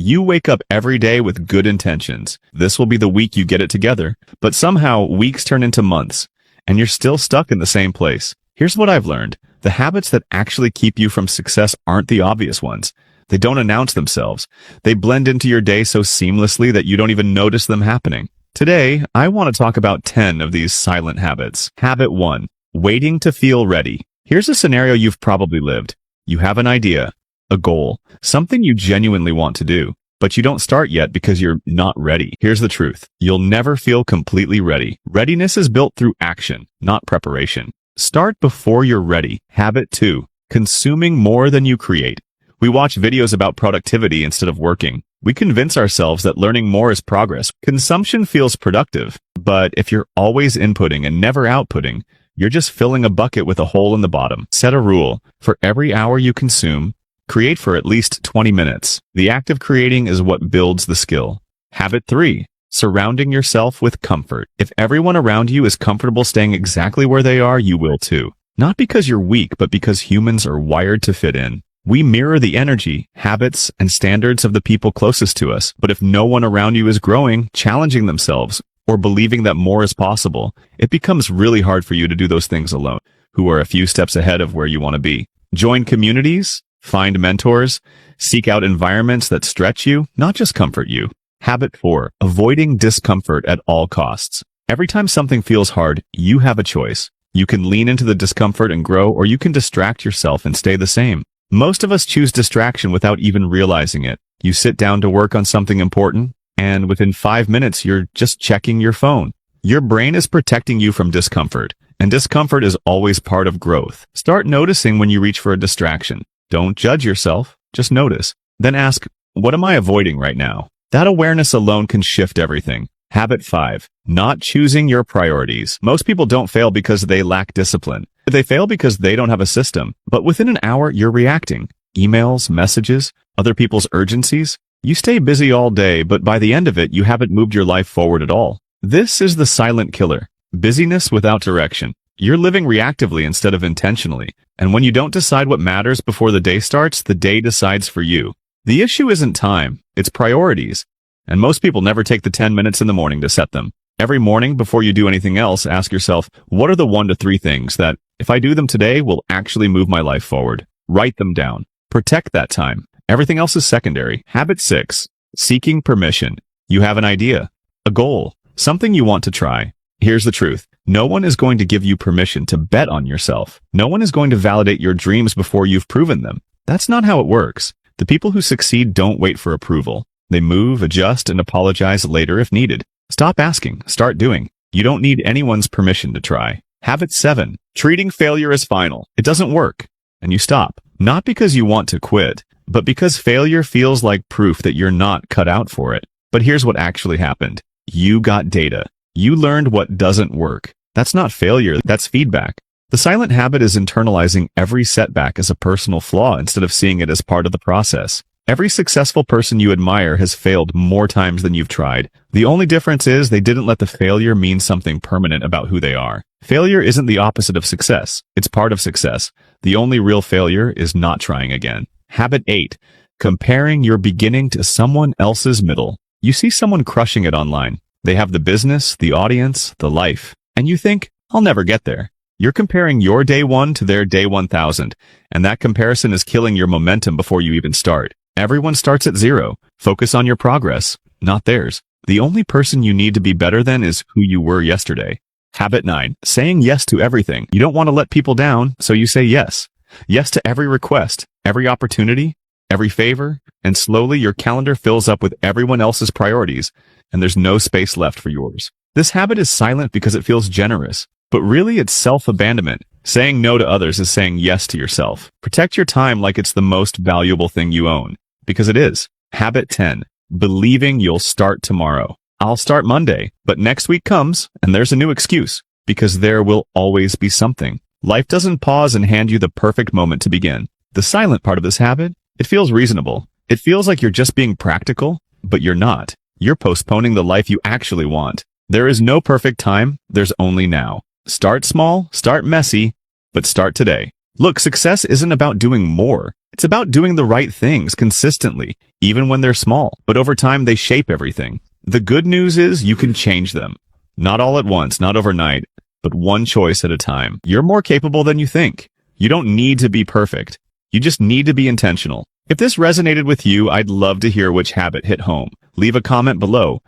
You wake up every day with good intentions. This will be the week you get it together. But somehow, weeks turn into months, and you're still stuck in the same place. Here's what I've learned. The habits that actually keep you from success aren't the obvious ones. They don't announce themselves. They blend into your day so seamlessly that you don't even notice them happening. Today, I want to talk about 10 of these silent habits. Habit 1. Waiting to feel ready. Here's a scenario you've probably lived. You have an idea, a goal, something you genuinely want to do, but you don't start yet because you're not ready. Here's the truth. You'll never feel completely ready. Readiness is built through action, not preparation. Start before you're ready. Habit 2. Consuming more than you create. We watch videos about productivity instead of working. We convince ourselves that learning more is progress. Consumption feels productive, but if you're always inputting and never outputting, you're just filling a bucket with a hole in the bottom. Set a rule. For every hour you consume, create for at least 20 minutes. The act of creating is what builds the skill. Habit 3. Surrounding yourself with comfort. If everyone around you is comfortable staying exactly where they are, you will too. Not because you're weak, but because humans are wired to fit in. We mirror the energy, habits, and standards of the people closest to us. But if no one around you is growing, challenging themselves, or believing that more is possible, it becomes really hard for you to do those things alone, who are a few steps ahead of where you want to be. Join communities, find mentors, seek out environments that stretch you, not just comfort you. Habit 4. Avoiding discomfort at all costs. Every time something feels hard, you have a choice. You can lean into the discomfort and grow, or you can distract yourself and stay the same. Most of us choose distraction without even realizing it. You sit down to work on something important, and within 5 minutes, you're just checking your phone. Your brain is protecting you from discomfort, and discomfort is always part of growth. Start noticing when you reach for a distraction. Don't judge yourself, just notice. Then ask, what am I avoiding right now? That awareness alone can shift everything. Habit 5. Not choosing your priorities. Most people don't fail because they lack discipline. They fail because they don't have a system. But within an hour, you're reacting. Emails, messages, other people's urgencies. You stay busy all day, but by the end of it, you haven't moved your life forward at all. This is the silent killer. Busyness without direction. You're living reactively instead of intentionally. And when you don't decide what matters before the day starts, the day decides for you. The issue isn't time, it's priorities. And most people never take the 10 minutes in the morning to set them. Every morning, before you do anything else, ask yourself, what are the 1 to 3 things that, if I do them today, will actually move my life forward? Write them down. Protect that time. Everything else is secondary. Habit 6. Seeking permission. You have an idea, a goal, something you want to try. Here's the truth. No one is going to give you permission to bet on yourself. No one is going to validate your dreams before you've proven them. That's not how it works. The people who succeed don't wait for approval. They move, adjust, and apologize later if needed. Stop asking, start doing. You don't need anyone's permission to try. Habit 7. Treating failure as final. It doesn't work, and you stop. Not because you want to quit, but because failure feels like proof that you're not cut out for it. But here's what actually happened. You got data. You learned what doesn't work. That's not failure, that's feedback. The silent habit is internalizing every setback as a personal flaw instead of seeing it as part of the process. Every successful person you admire has failed more times than you've tried. The only difference is they didn't let the failure mean something permanent about who they are. Failure isn't the opposite of success. It's part of success. The only real failure is not trying again. Habit 8. Comparing your beginning to someone else's middle. You see someone crushing it online. They have the business, the audience, the life. And you think, I'll never get there. You're comparing your day 1 to their day 1000. And that comparison is killing your momentum before you even start. Everyone starts at 0. Focus on your progress, not theirs. The only person you need to be better than is who you were yesterday. Habit 9. Saying yes to everything. You don't want to let people down, so you say yes. Yes to every request, every opportunity, every favor, and slowly your calendar fills up with everyone else's priorities, and there's no space left for yours. This habit is silent because it feels generous, but really it's self-abandonment. Saying no to others is saying yes to yourself. Protect your time like it's the most valuable thing you own. Because it is. Habit 10. Believing you'll start tomorrow. I'll start Monday, but next week comes, and there's a new excuse. Because there will always be something. Life doesn't pause and hand you the perfect moment to begin. The silent part of this habit, it feels reasonable. It feels like you're just being practical, but you're not. You're postponing the life you actually want. There is no perfect time, there's only now. Start small, start messy, but start today. Look, success isn't about doing more. It's about doing the right things consistently, even when they're small, but over time they shape everything. The good news is you can change them. Not all at once, not overnight, but one choice at a time. You're more capable than you think. You don't need to be perfect. You just need to be intentional. If this resonated with you, I'd love to hear which habit hit home. Leave a comment below